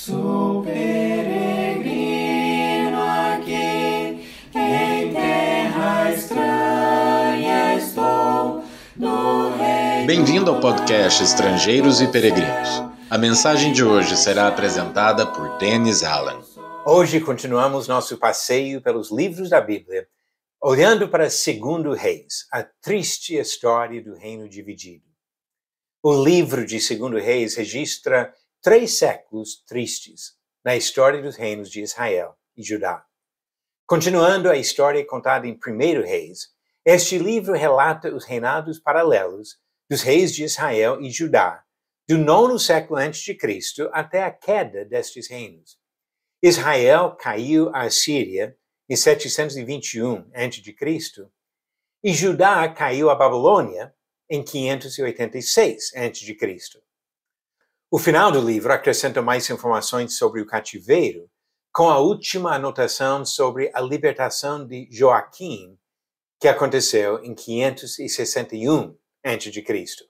Sou peregrino aqui, em terra estranha estou, no reino. Bem-vindo ao podcast Estrangeiros e Peregrinos. A mensagem de hoje será apresentada por Dennis Allen. Hoje continuamos nosso passeio pelos livros da Bíblia, olhando para 2 Reis, a triste história do reino dividido. O livro de 2 Reis registra 3 séculos tristes na história dos reinos de Israel e Judá. Continuando a história contada em 1 Reis, este livro relata os reinados paralelos dos reis de Israel e Judá, do 9º século a.C. até a queda destes reinos. Israel caiu à Síria em 721 a.C. e Judá caiu à Babilônia em 586 a.C. O final do livro acrescenta mais informações sobre o cativeiro, com a última anotação sobre a libertação de Joaquim, que aconteceu em 561 a.C.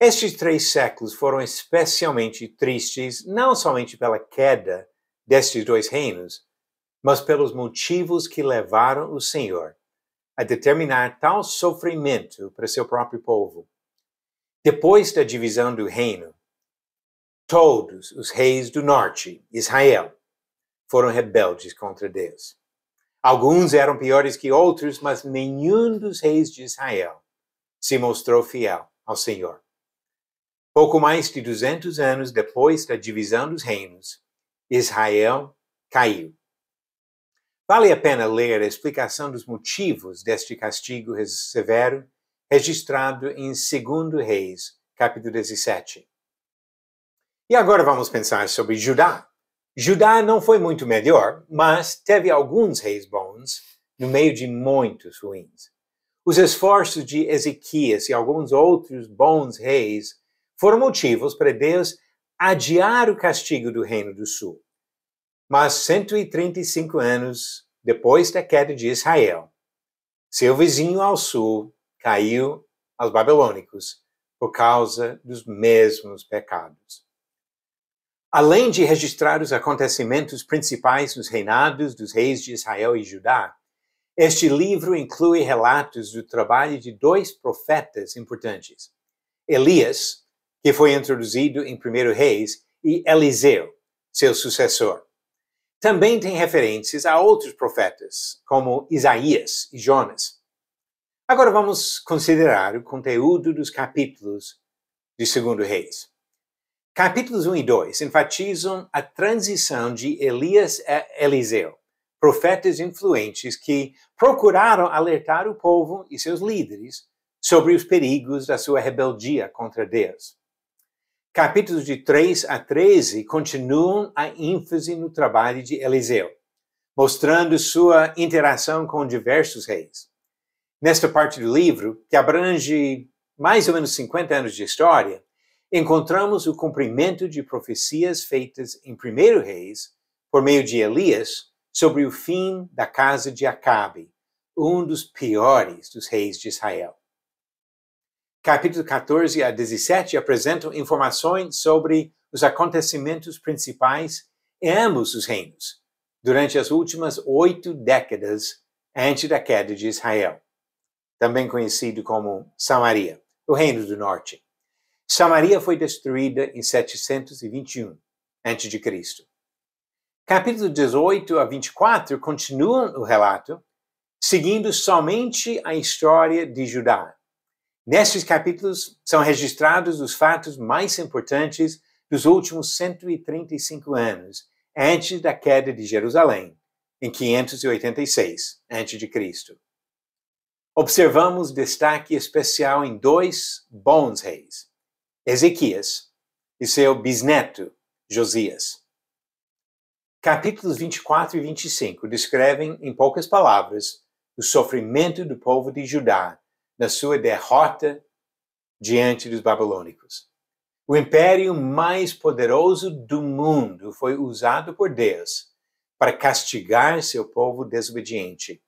Estes 3 séculos foram especialmente tristes, não somente pela queda destes 2 reinos, mas pelos motivos que levaram o Senhor a determinar tal sofrimento para seu próprio povo. Depois da divisão do reino, todos os reis do norte, Israel, foram rebeldes contra Deus. Alguns eram piores que outros, mas nenhum dos reis de Israel se mostrou fiel ao Senhor. Pouco mais de 200 anos depois da divisão dos reinos, Israel caiu. Vale a pena ler a explicação dos motivos deste castigo severo, registrado em 2 Reis, capítulo 17. E agora vamos pensar sobre Judá. Judá não foi muito melhor, mas teve alguns reis bons no meio de muitos ruins. Os esforços de Ezequias e alguns outros bons reis foram motivos para Deus adiar o castigo do Reino do Sul. Mas 135 anos depois da queda de Israel, seu vizinho ao sul caiu aos babilônicos por causa dos mesmos pecados. Além de registrar os acontecimentos principais nos reinados dos reis de Israel e Judá, este livro inclui relatos do trabalho de 2 profetas importantes: Elias, que foi introduzido em 1 Reis, e Eliseu, seu sucessor. Também tem referências a outros profetas, como Isaías e Jonas. Agora vamos considerar o conteúdo dos capítulos de 2 Reis. Capítulos 1 e 2 enfatizam a transição de Elias a Eliseu, profetas influentes que procuraram alertar o povo e seus líderes sobre os perigos da sua rebeldia contra Deus. Capítulos de 3 a 13 continuam a ênfase no trabalho de Eliseu, mostrando sua interação com diversos reis. Nesta parte do livro, que abrange mais ou menos 50 anos de história, encontramos o cumprimento de profecias feitas em 1 Reis, por meio de Elias, sobre o fim da casa de Acabe, um dos piores dos reis de Israel. Capítulo 14 a 17 apresentam informações sobre os acontecimentos principais em ambos os reinos, durante as últimas 8 décadas antes da queda de Israel, também conhecido como Samaria, o reino do norte. Samaria foi destruída em 721 a.C. Capítulos 18 a 24 continuam o relato, seguindo somente a história de Judá. Nestes capítulos são registrados os fatos mais importantes dos últimos 135 anos, antes da queda de Jerusalém, em 586 a.C. Observamos destaque especial em 2 bons reis: Ezequias e seu bisneto, Josias. Capítulos 24 e 25 descrevem, em poucas palavras, o sofrimento do povo de Judá na sua derrota diante dos babilônicos. O império mais poderoso do mundo foi usado por Deus para castigar seu povo desobediente.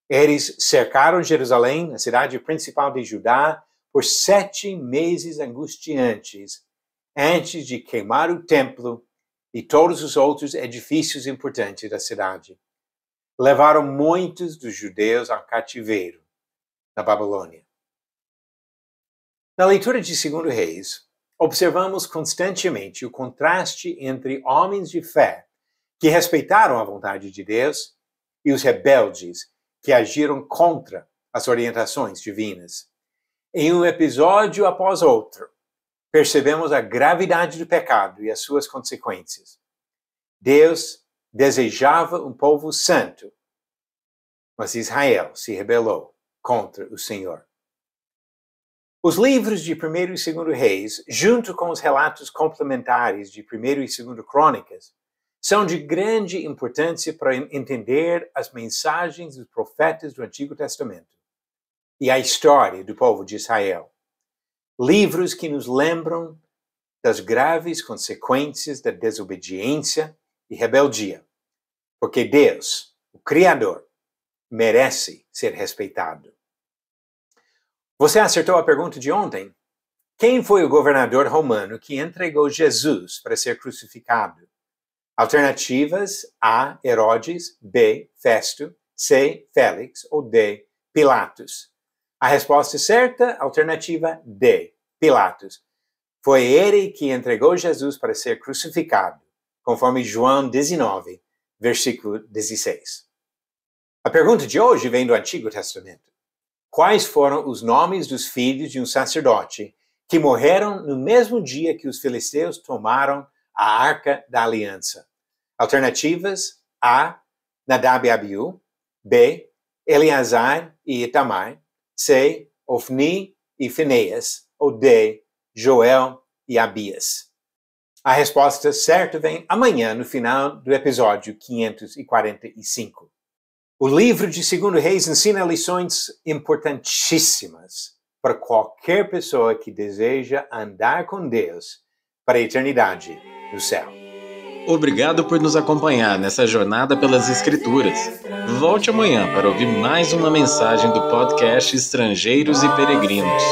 Eles cercaram Jerusalém, a cidade principal de Judá, por 7 meses angustiantes, antes de queimar o templo e todos os outros edifícios importantes da cidade. Levaram muitos dos judeus ao cativeiro na Babilônia. Na leitura de 2 Reis, observamos constantemente o contraste entre homens de fé que respeitaram a vontade de Deus e os rebeldes que agiram contra as orientações divinas. Em um episódio após outro, percebemos a gravidade do pecado e as suas consequências. Deus desejava um povo santo, mas Israel se rebelou contra o Senhor. Os livros de 1º e 2º Reis, junto com os relatos complementares de 1º e 2º Crônicas, são de grande importância para entender as mensagens dos profetas do Antigo Testamento e a história do povo de Israel. Livros que nos lembram das graves consequências da desobediência e rebeldia, porque Deus, o Criador, merece ser respeitado. Você acertou a pergunta de ontem? Quem foi o governador romano que entregou Jesus para ser crucificado? Alternativas: A. Herodes, B. Festo, C. Félix ou D. Pilatos. A resposta certa, alternativa D. Pilatos. Foi ele que entregou Jesus para ser crucificado, conforme João 19, versículo 16. A pergunta de hoje vem do Antigo Testamento. Quais foram os nomes dos filhos de um sacerdote que morreram no mesmo dia que os filisteus tomaram a Arca da Aliança? Alternativas: A. Nadab e Abiú, B. Eleazar e Itamar, C. Ofni e Finéias, ou D. Joel e Abias. A resposta certa vem amanhã no final do episódio 545. O livro de 2 Reis ensina lições importantíssimas para qualquer pessoa que deseja andar com Deus para a eternidade no céu. Obrigado por nos acompanhar nessa jornada pelas Escrituras. Volte amanhã para ouvir mais uma mensagem do podcast Estrangeiros e Peregrinos.